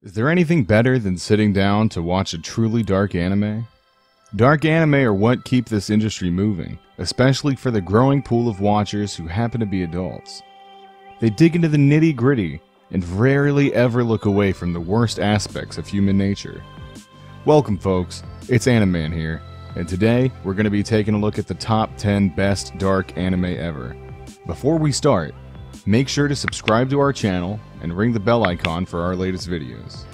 Is there anything better than sitting down to watch a truly dark anime? Dark anime are what keep this industry moving, especially for the growing pool of watchers who happen to be adults. They dig into the nitty-gritty and rarely ever look away from the worst aspects of human nature. Welcome folks, it's Animan here, and today we're going to be taking a look at the top 10 best dark anime ever. Before we start, make sure to subscribe to our channel and ring the bell icon for our latest videos.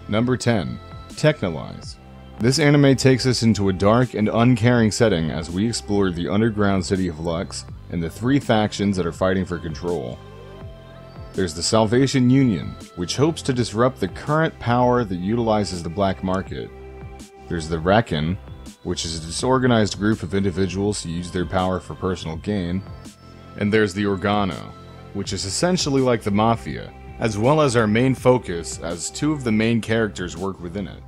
Number 10. Technolize. This anime takes us into a dark and uncaring setting as we explore the underground city of Lux and the three factions that are fighting for control. There's the Salvation Union, which hopes to disrupt the current power that utilizes the black market. There's the Reckon, which is a disorganized group of individuals who use their power for personal gain. And there's the Organo, which is essentially like the Mafia, as well as our main focus as two of the main characters work within it.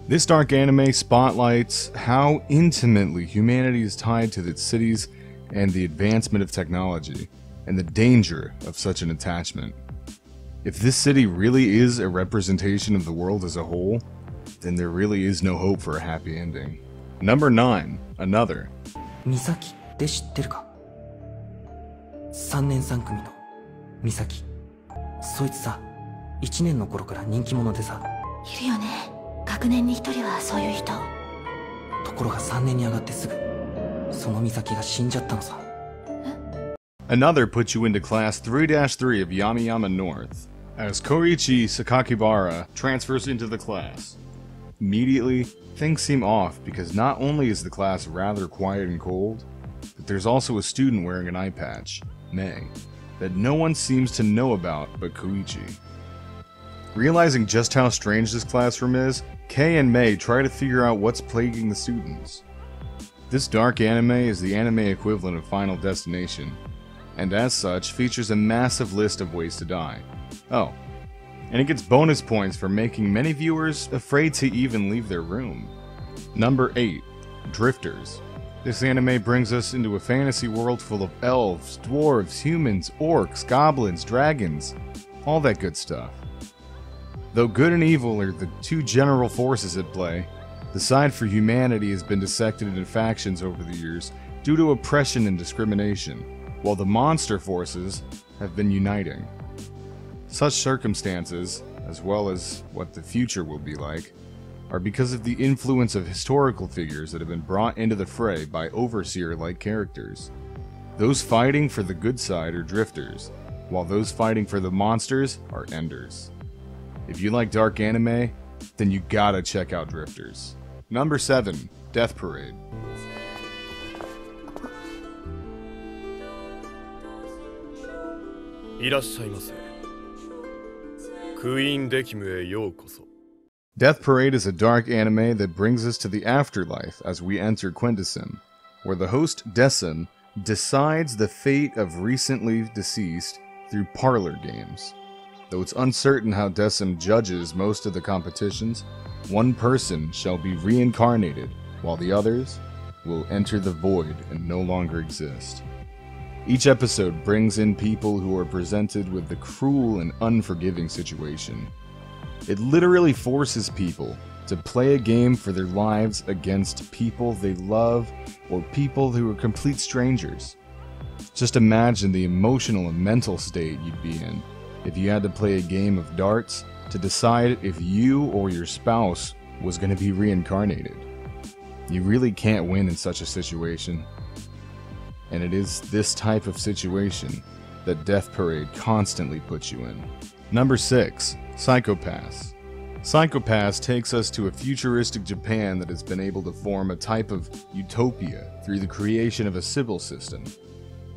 This dark anime spotlights how intimately humanity is tied to its cities and the advancement of technology, and the danger of such an attachment. If this city really is a representation of the world as a whole, then there really is no hope for a happy ending. Number 9. Another. Misaki って知ってるか? 3年3組の Misaki。 そいつさ、1年の頃から人気者でさ。いるよね。学年に1人はそういう人。ところが3年に上がってすぐ、そのMisakiが死んじゃったのさ。Another puts you into Class 3-3 of Yamiyama North, as Koichi Sakakibara transfers into the class. Immediately, things seem off because not only is the class rather quiet and cold, but there's also a student wearing an eye patch, Mei, that no one seems to know about but Koichi. Realizing just how strange this classroom is, Kei and Mei try to figure out what's plaguing the students. This dark anime is the anime equivalent of Final Destination, and as such features a massive list of ways to die. Oh, and it gets bonus points for making many viewers afraid to even leave their room. Number 8. Drifters. This anime brings us into a fantasy world full of elves, dwarves, humans, orcs, goblins, dragons, all that good stuff. Though good and evil are the two general forces at play, the side for humanity has been dissected into factions over the years due to oppression and discrimination, while the monster forces have been uniting. Such circumstances, as well as what the future will be like, are because of the influence of historical figures that have been brought into the fray by overseer-like characters. Those fighting for the good side are drifters, while those fighting for the monsters are enders. If you like dark anime, then you gotta check out Drifters. Number 7. Death Parade. Death Parade is a dark anime that brings us to the afterlife as we enter Quintessem, where the host Dessen decides the fate of recently deceased through parlor games. Though it's uncertain how Dessen judges most of the competitions, one person shall be reincarnated, while the others will enter the void and no longer exist. Each episode brings in people who are presented with the cruel and unforgiving situation. It literally forces people to play a game for their lives against people they love or people who are complete strangers. Just imagine the emotional and mental state you'd be in if you had to play a game of darts to decide if you or your spouse was going to be reincarnated. You really can't win in such a situation. And it is this type of situation that Death Parade constantly puts you in. Number 6. Psychopass. Psychopass takes us to a futuristic Japan that has been able to form a type of utopia through the creation of a Sibyl system.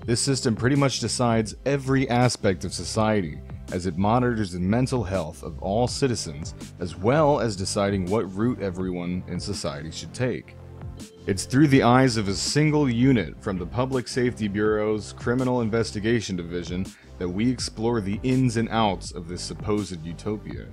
This system pretty much decides every aspect of society as it monitors the mental health of all citizens, as well as deciding what route everyone in society should take. It's through the eyes of a single unit from the Public Safety Bureau's Criminal Investigation Division that we explore the ins and outs of this supposed utopia.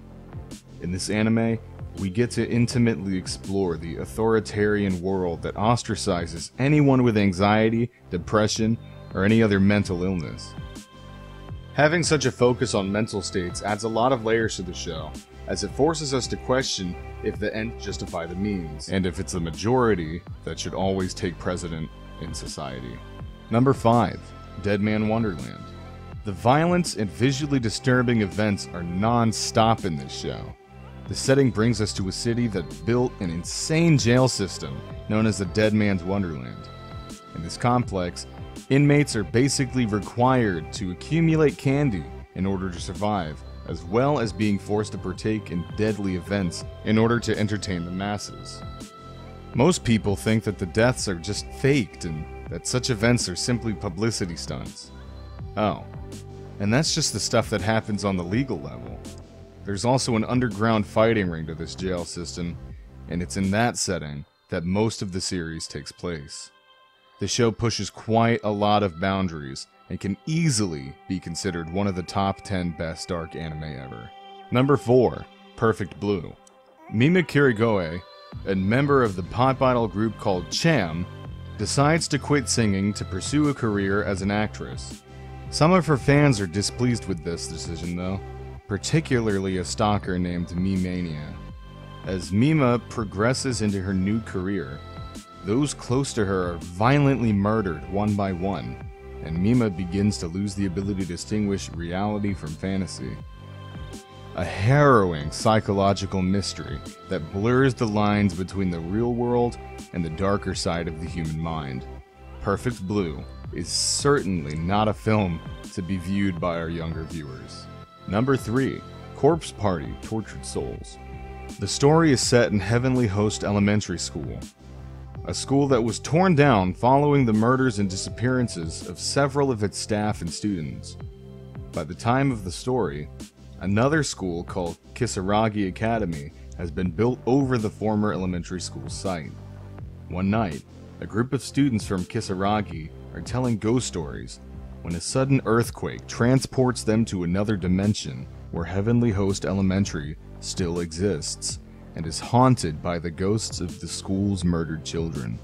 In this anime, we get to intimately explore the authoritarian world that ostracizes anyone with anxiety, depression, or any other mental illness. Having such a focus on mental states adds a lot of layers to the show, as it forces us to question if the ends justify the means, and if it's the majority that should always take precedent in society. Number 5. Deadman Wonderland. The violence and visually disturbing events are non-stop in this show. The setting brings us to a city that built an insane jail system known as the Deadman's Wonderland. In this complex, inmates are basically required to accumulate candy in order to survive, as well as being forced to partake in deadly events in order to entertain the masses. Most people think that the deaths are just faked and that such events are simply publicity stunts. Oh, and that's just the stuff that happens on the legal level. There's also an underground fighting ring to this jail system, and it's in that setting that most of the series takes place. The show pushes quite a lot of boundaries and can easily be considered one of the top 10 best dark anime ever. Number 4. Perfect Blue. Mima Kirigoe, a member of the pop idol group called Cham, decides to quit singing to pursue a career as an actress. Some of her fans are displeased with this decision though, particularly a stalker named Mimania. As Mima progresses into her new career, those close to her are violently murdered one by one, and Mima begins to lose the ability to distinguish reality from fantasy. A harrowing psychological mystery that blurs the lines between the real world and the darker side of the human mind. Perfect Blue is certainly not a film to be viewed by our younger viewers. Number 3. Corpse Party: Tortured Souls. The story is set in Heavenly Host Elementary School, a school that was torn down following the murders and disappearances of several of its staff and students. By the time of the story, another school called Kisaragi Academy has been built over the former elementary school site. One night, a group of students from Kisaragi are telling ghost stories when a sudden earthquake transports them to another dimension where Heavenly Host Elementary still exists and is haunted by the ghosts of the school's murdered children.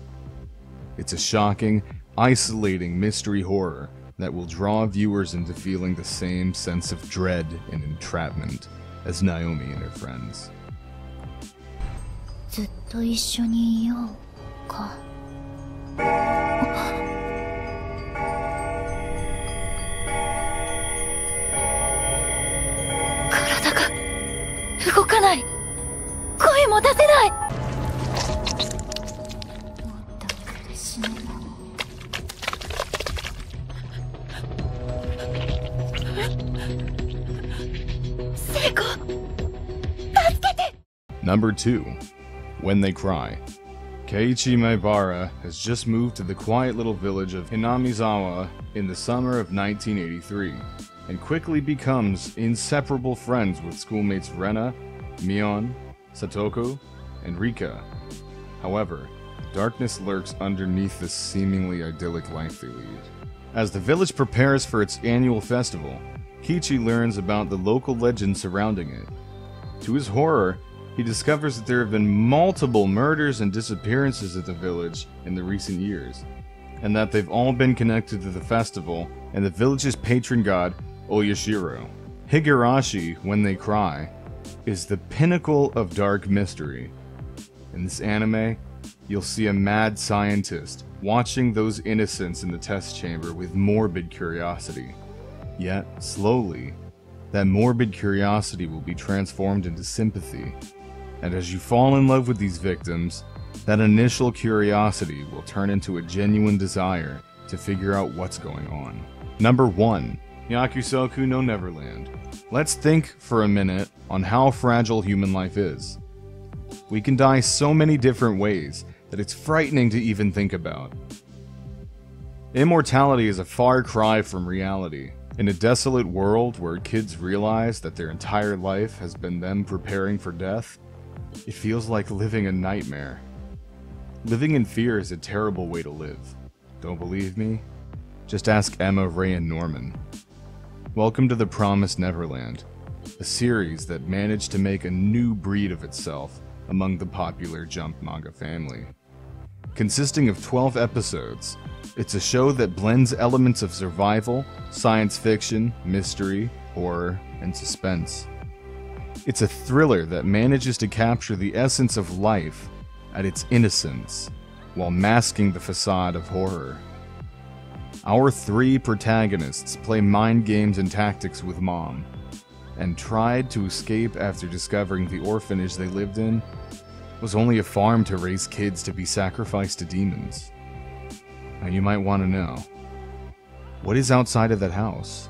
It's a shocking, isolating mystery horror that will draw viewers into feeling the same sense of dread and entrapment as Naomi and her friends. ずっと一緒にいようか。体が動かない。声も出せない。もっと苦しめろ。聖子、助けて。Number 2. When They Cry. Keiichi Maebara has just moved to the quiet little village of Hinamizawa in the summer of 1983, and quickly becomes inseparable friends with schoolmates Rena, Mion, Satoko, and Rika. However, darkness lurks underneath this seemingly idyllic life they lead. As the village prepares for its annual festival, Keiichi learns about the local legend surrounding it. To his horror, he discovers that there have been multiple murders and disappearances at the village in the recent years, and that they've all been connected to the festival and the village's patron god, Oyashiro. Higurashi, When They Cry, is the pinnacle of dark mystery. In this anime, you'll see a mad scientist watching those innocents in the test chamber with morbid curiosity. Yet, slowly, that morbid curiosity will be transformed into sympathy. And as you fall in love with these victims, that initial curiosity will turn into a genuine desire to figure out what's going on. Number 1. Yakusaku No Neverland. Let's think for a minute on how fragile human life is. We can die so many different ways that it's frightening to even think about. Immortality is a far cry from reality. In a desolate world where kids realize that their entire life has been them preparing for death, it feels like living a nightmare. Living in fear is a terrible way to live. Don't believe me? Just ask Emma, Ray, and Norman. Welcome to The Promised Neverland, a series that managed to make a new breed of itself among the popular Jump manga family. Consisting of 12 episodes, it's a show that blends elements of survival, science fiction, mystery, horror, and suspense. It's a thriller that manages to capture the essence of life at its innocence, while masking the facade of horror. Our three protagonists play mind games and tactics with Mom, and tried to escape after discovering the orphanage they lived in was only a farm to raise kids to be sacrificed to demons. Now you might want to know, what is outside of that house?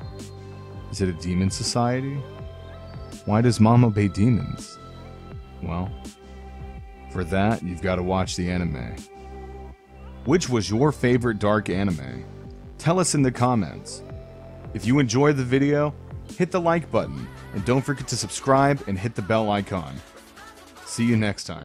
Is it a demon society? Why does Mom obey demons? Well, for that, you've got to watch the anime. Which was your favorite dark anime? Tell us in the comments. If you enjoyed the video, hit the like button, and don't forget to subscribe and hit the bell icon. See you next time.